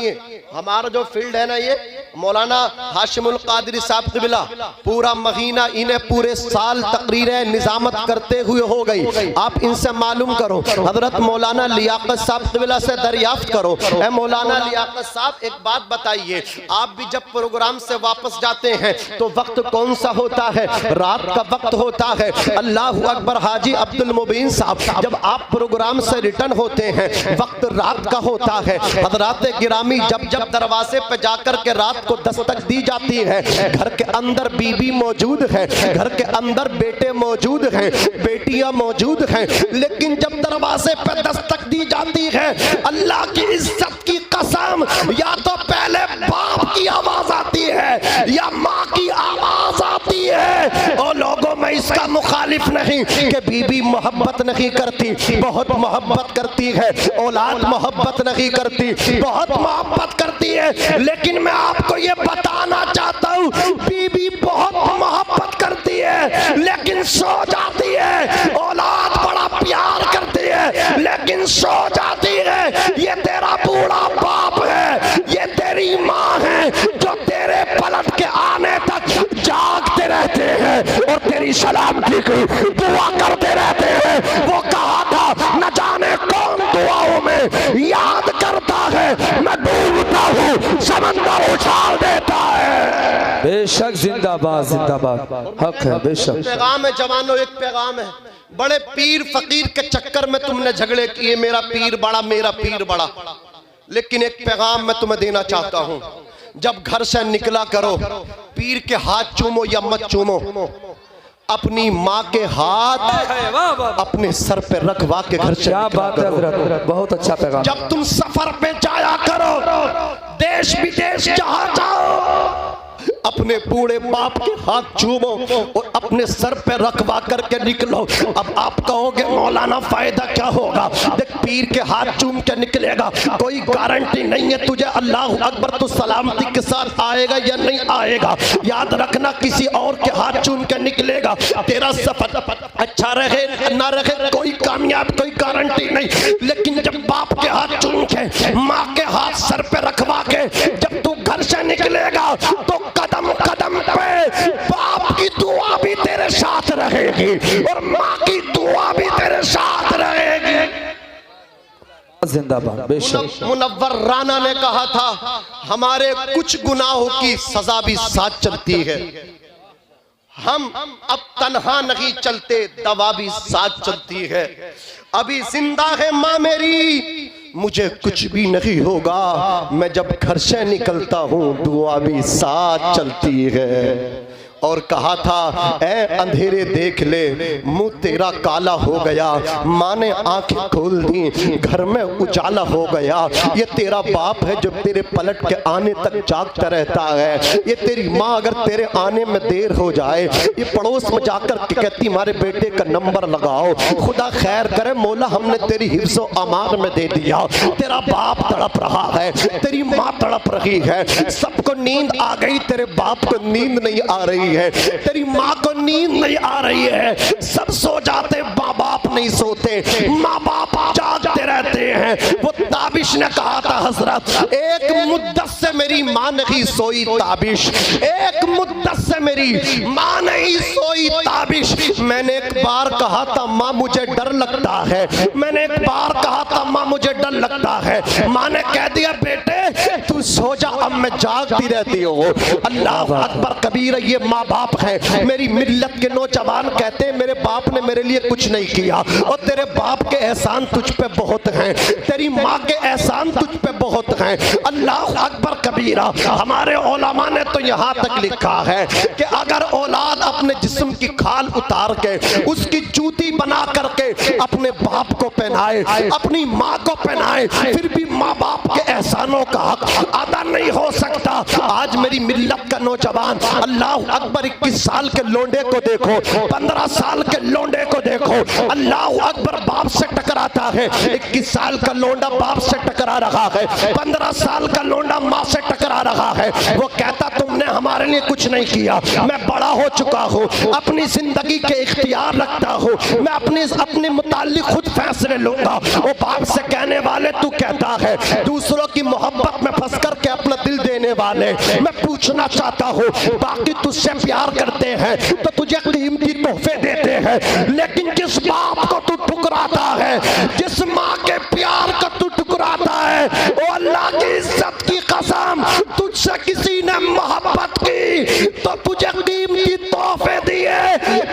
सुनिए, हमारा जो फील्ड है ना, ये मौलाना हाशिमुल कादरी साहब क़िबला पूरा महीना इन्हें पूरे साल तकरीरें निजामत करते हुए हो गई। आप इनसे मालूम करो, हजरत मौलाना लियाकत साहब क़िबला से दरियाफ्त करो। ए मौलाना लियाकत साहब, एक बात बताइए, आप भी जब प्रोग्राम से वापस जाते हैं तो वक्त कौन सा होता है? रात का वक्त होता है। अल्लाह अकबर। हाजी अब्दुल मुबीन साहब, जब आप प्रोग्राम से रिटर्न होते हैं वक्त रात का होता है। हजरात गिरामी, जब जब दरवाजे पे जाकर के रात को दस्तक दी जाती है, घर के अंदर बीबी मौजूद है, घर के अंदर बेटे मौजूद हैं, बेटियां मौजूद हैं, लेकिन जब दरवाजे पे दस्तक दी जाती है, अल्लाह की इज्जत की कसम, या तो पहले बाप की आवाज आती है या माँ की आवाज आती है। और लोगों में इसका मुखालिफ नहीं कि बीबी मोहब्बत नहीं करती, बहुत मोहब्बत करती है। औलाद मोहब्बत नहीं करती, बहुत मोहब्बत करती है। लेकिन मैं आपको ये बताना चाहता हूँ, बीबी बहुत मोहब्बत करती है लेकिन सो जाती है। औलाद बड़ा प्यार करती है लेकिन सो जाती है। ये तेरा बूढ़ा बाप है, ये तेरी माँ है जो तेरे पलट के आने तक जागते रहते हैं और तेरी सलामती की दुआ करते रहते हैं। वो कहा था, न जाने कौन दुआओं में याद करता है, मैं डूबता हूँ समंदर उछाल देता है। बेशक जिंदाबाद जिंदाबाद, हक है बेशक। पैगाम है जवानों, एक पैगाम है। बड़े पीर फकीर के चक्कर में तुमने झगड़े किए, मेरा पीर बड़ा, मेरा पीर बड़ा। लेकिन एक पैगाम मैं तुम्हें देना चाहता हूँ, जब घर से निकला करो पीर के हाथ चूमो या मत चूमो, अपनी माँ के हाथ अपने सर पे रखवा के घर से। क्या बात है हजरत, बहुत अच्छा पैगाम। जब तुम सफर पे जाया करो, देश विदेश जहाँ जाओ, अपने बूढ़े बाप के हाथ चूमो और अपने सर पे रखवा करके निकलो। अब आप कहोगे मौलाना फायदा क्या होगा? देख, पीर के हाथ चूम के निकलेगा, कोई गारंटी नहीं है तुझे अल्लाह अकबर तो सलामती के साथ आएगा या नहीं आएगा। याद रखना, किसी और के हाथ चूम के निकलेगा, तेरा सफर अच्छा रहे ना रहे कोई कामयाब, कोई गारंटी नहीं। लेकिन जब बाप के हाथ चूम के, माँ के हाथ सर पे रखवा के जब तू घर से निकलेगा तो कदम कदम पे बाप की दुआ भी तेरे साथ रहेगी और माँ की दुआ भी तेरे साथ रहेगी। जिंदाबाद बेशक। मुनव्वर राना ने कहा था, हमारे कुछ गुनाहों की सजा भी साथ चलती है, हम अब तन्हा नहीं चलते, दवा भी साथ चलती है। अभी जिंदा है माँ मेरी, मुझे कुछ भी नहीं होगा, मैं जब घर से निकलता हूँ दुआ भी साथ चलती है। और कहा था, ऐ अंधेरे देख ले, मुंह तेरा काला हो गया, माँ ने आंखें खोल दी, घर में उजाला हो गया। ये तेरा बाप है जो तेरे पलट के आने तक जागता रहता है। ये तेरी माँ अगर तेरे आने में देर हो जाए, ये पड़ोस में जाकर के कहती हमारे बेटे का नंबर लगाओ, खुदा खैर करे मौला, हमने तेरी हिफ्ज़ो अमान में दे दिया। तेरा बाप तड़प रहा है, तेरी माँ तड़प रही है, सबको नींद आ गई, तेरे बाप को नींद नहीं आ रही है, तेरी माँ को नींद नहीं आ रही है, सब सो जाते, माँ बाप नहीं सोते, माँ बाप जागते रहते हैं। वो ताबिश ने कहा था, हजरत एक मुद्दत से मेरी माँ नहीं सोई ताबिश, एक मुद्दत से मेरी माँ नहीं सोई ताबिश। मैंने एक बार कहा था माँ मुझे डर लगता है, मैंने एक बार कहा था माँ मुझे डर लगता है, माँ ने कह दिया बेटे तू सो जा, अब मैं जागती रहती हूँ। अल्लाह अकबर कबीर, ये माँ बाप है। मेरी मिल्लत के नौजवान कहते हैं मेरे बाप ने मेरे लिए कुछ नहीं किया, और तेरे बाप के एहसान तुझ पे बहुत हैं, तेरी माँ के एहसान तुझ पे बहुत हैं। अल्लाह अकबर कबीरा। हमारे उलमा ने तो यहाँ तक लिखा है कि अगर औलाद अपने जिस्म की खाल उतार के उसकी जूती बना करके अपने बाप को पहनाए, अपनी माँ को पहनाए, फिर भी माँ बाप के एहसानों का हक अदा नहीं हो सकता। आज मेरी मिल्लत का नौजवान, अल्लाह अकबर, 21 साल के लोंडे को देखो, 15 साल के लोंडे को देखो, अल्लाह अकबर बाप से टकराता है। 21 साल का लोंडा बाप से टकरा रहा है, 15 साल का लोंडा माँ से टकरा रहा है। वो कहता तुमने हमारे लिए कुछ नहीं किया। मैं बड़ा हो चुका हूँ, अपनी जिंदगी के इख्तियार रखता हूँ, मैं अपने मुताल्लिक खुद फैसले लूंगा। वो बाप से कहने वाले तू कहता है दूसरों की मोहब्बत में फंस कर के अपना दिल देने वाले, मैं पूछना चाहता हूँ बाकी तुझसे प्यार करते हैं तो तुझे कीमती तोहफे देते हैं, लेकिन जिस बाप को तू ठुकराता है, जिस माँ के प्यार को तू ठुकराता है, वो अल्लाह की इज्जत की कसम तुझसे किसी ने मोहब्बत की तो तुझे कीमती तोहफे दिए,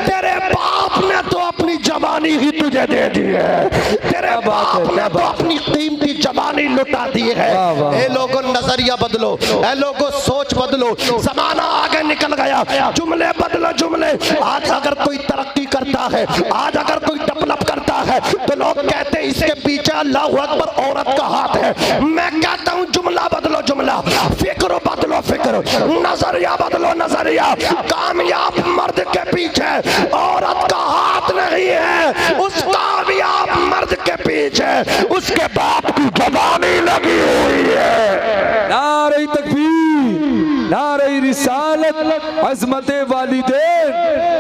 तेरे बाप ने तो अपनी जवानी ही तुझे दे दी है, तेरे बाप ने तो अपनी कीमती जवानी लुटा दी है। ए लोगों नजरिया बदलो, ए लोगों सोच बदलो, जमाना आगे निकल गया, जुमले बदलो जुमले। आज अगर कोई तरक्की करता है, आज अगर कोई डेवलप करता है तो लोग कहते हैं इसके पीछे अल्लाहू अकबर औरत का हाथ है। मैं कहता हूँ जुमला बदलो जुमला, फिक्र बदलो फिक्र, नजरिया बदलो नजरिया। कामयाब मर्द के पीछे औरत का हाथ नहीं है, उस कामयाब मर्द के पीछे उसके बाप की जवानी लगी हुई है। नारे तकबीर, नारे रिसालत, अज़मत वालिदैन,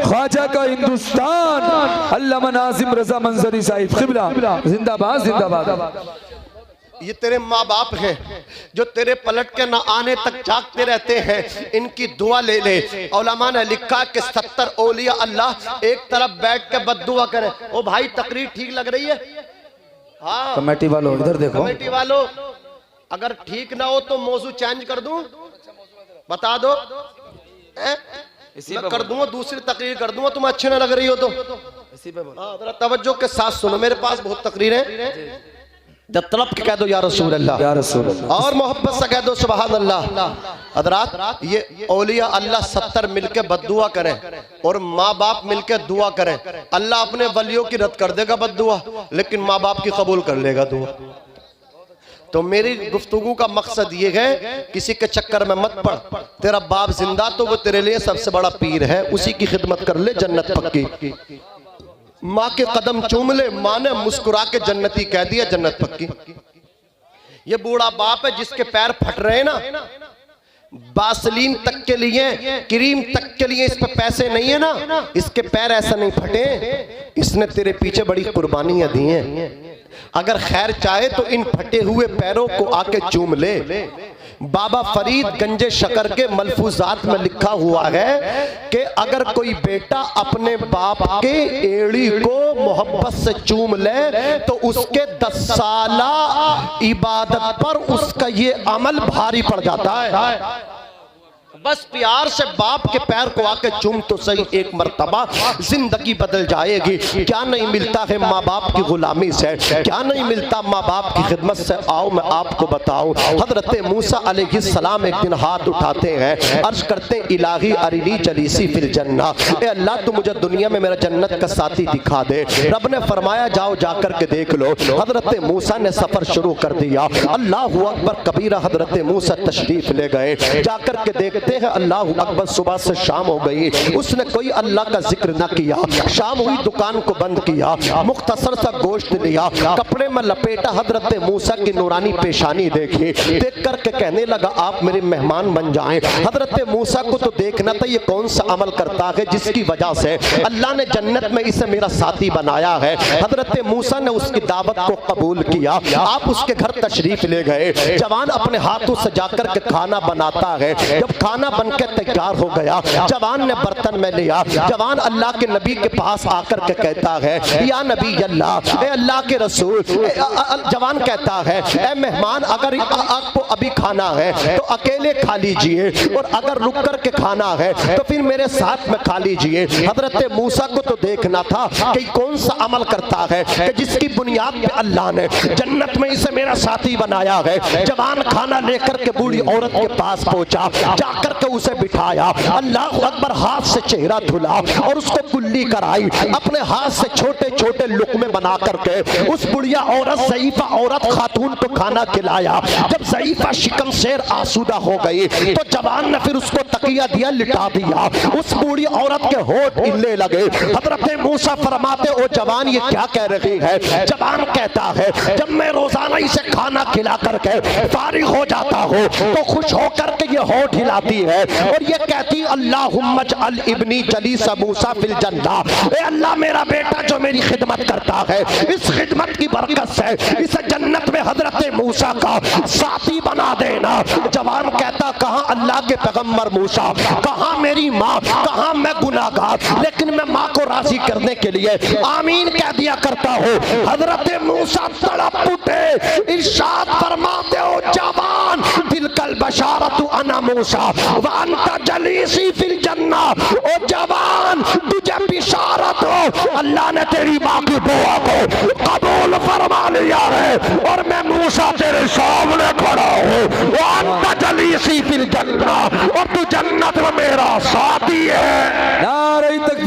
ख्वाजा का हिंदुस्तान, अल्लामा नाज़िम रज़ा मंजरी साहिब क़िबला जिंदाबाद जिंदाबाद। ये तेरे माँ बाप हैं जो तेरे पलट के ना आने तक जागते रहते हैं, इनकी दुआ ले ले। उलमा ने लिखा कि 70 औलिया अल्लाह एक तरफ बैठ के बद्दुआ करे। ओ भाई तकरीर ठीक लग रही है? हाँ कमेटी वालों इधर देखो, कमेटी वालों अगर ठीक ना हो तो मौजू चेंज कर दूं, बता दो। मैं कर दूंगा, दूसरी तकरीर कर दूंगा, तुम अच्छे ना लग रही हो तो इसी पे बोलो। हाँ, जरा तवज्जो के साथ सुनो, मेरे पास बहुत तकरीरें। जब तलब के कह दो या रसूल अल्लाह, या रसूल अल्लाह, और मोहब्बत से कह दो सुभान अल्लाह। हज़रात ये औलिया अल्लाह 70 मिलके बद्दुआ करें और माँ बाप मिलके दुआ करें, अल्लाह अपने वलियों की रद्द कर देगा बद्दुआ, लेकिन माँ बाप की कबूल कर लेगा दुआ। तो मेरी गुफ्तगू का मकसद ये है किसी के चक्कर में मत पड़, तेरा बाप जिंदा तो वो तेरे लिए सबसे बड़ा पीर है, उसी की खिदमत कर ले, जन्नत पक्की। माँ के कदम चूम ले, माँ ने मुस्कुरा के जन्नती कह दिया, जन्नत पक्की। ये बूढ़ा बाप है जिसके पैर फट रहे ना, बासलीन तक के लिए, क्रीम तक के लिए इस पे पैसे नहीं है ना, इसके पैर ऐसा नहीं फटे, इसने तेरे पीछे बड़ी कुर्बानियां दी हैं। अगर खैर चाहे तो इन फटे हुए पैरों को आके चूम ले। बाबा फरीद गंजे शकर के मलफूजात में लिखा हुआ है कि अगर कोई बेटा अपने बाप के एड़ी को मोहब्बत से चूम ले तो उसके 10 साला इबादत पर उसका ये अमल भारी पड़ जाता है। बस प्यार से बाप के पैर को आके चूम तो सही एक मर्तबा, जिंदगी बदल जाएगी। क्या नहीं मिलता है माँ बाप की गुलामी से, क्या नहीं मिलता माँ बाप की खिदमत से। आओ मैं आपको बताऊं, हजरत मूसा अलैहिस्सलाम एक दिन हाथ उठाते हैं, अर्ज करते इलाही अरिनी जलीसी फिल जन्ना, ए अल्लाह तू मुझे दुनिया में मेरा जन्नत का साथी दिखा दे। रब ने फरमाया जाओ जाकर के देख लो। हजरत मूसा ने सफर शुरू कर दिया, अल्लाह अकबर कबीरा। हजरत मूसा तशरीफ ले गए, जाकर के देखते हैं अल्लाह अकबर, सुबह से शाम हो गई, उसने कोई अल्लाह का जिक्र न किया। शाम हुई, दुकान को बंद किया, मुख्तसर सा गोश्त लिया, कपड़े में लपेटा, हजरत मूसा की नूरानी पेशानी देखी, देख करके कहने लगा आप मेरे मेहमान बन जाएं। हजरत मूसा को तो देखना था ये कौन सा अमल करता है जिसकी वजह से अल्लाह ने जन्नत में इसे मेरा साथी बनाया है। हजरत मूसा ने उसकी दावत को कबूल किया, आप उसके घर तशरीफ ले गए। जवान अपने हाथों से जाकर के खाना बनाता है, जब खाना बनकर तैयार हो गया, जवान ने बर्तन में लिया, जवान अल्लाह के नबी के पास आकर के कहता है या नबी अल्लाह, ए अल्लाह के रसूल। जवान कहता है ए मेहमान, अगर आपको अभी खाना है तो अकेले खा लीजिए, और अगर रुक कर के खाना है तो फिर मेरे साथ में खा लीजिए। हजरत मूसा को तो देखना था कि कौन सा अमल करता है कि जिसकी बुनियाद पे अल्लाह ने जन्नत में इसे मेरा साथी बनाया है। जवान खाना लेकर के बूढ़ी औरत के पास पहुंचा, जाकर के उसे बिठाया, अल्लाह अकबर हाथ से चेहरा धुला और उसको कुल्ली कराई, अपने हाथ से छोटे छोटे लुकमे बना करके उस बुढ़िया औरत, ज़ईफा औरत खातून को खाना खिलाया। जब ज़ईफा शिकम शेर आसूदा हो गई तो जवान ने फिर उसको तकिया दिया, लिटा दिया, उस बूढ़ी औरत के होठ हिलने लगे। हजरत मूसा फरमाते ओ जवान ये क्या कह रही है? जवान कहता है जब मैं रोजाना इसे खाना खिला करके फारिग हो जाता हूँ तो खुश होकर के ये होठ हिलाती होती है और ये कहती अल्लाहुम्मा अल इब्नी जलीस मूसा फिल जन्ना, ए अल्लाह मेरा बेटा जो मेरी खिदमत करता है इस खिदमत की बरकत से इसे जन्नत में हजरत मूसा का साथी बना देना। जवान कहता कहां अल्लाह के पैगंबर मूसा, कहां मेरी माँ, कहां मैं गुनाहगार, लेकिन मैं माँ को राजी करने के लिए आमीन कह दिया करता हूँ। हजरत मूसा तड़प उठे, इरशाद फरमाते हो जवान तिलकल बशारतु अना मूसा व अंता जलीसी फिल जन्ना, ओ जवान तुझे बिशारत हो अल्लाह ने तेरी माँ की दुआ को कबूल फरमा लिया है और मैं मूसा तेरे सामने खड़ा हूँ। वो अंता जलीसी फिल जन्ना, और तू जन्नत में मेरा साथी है। नारे तकबीर।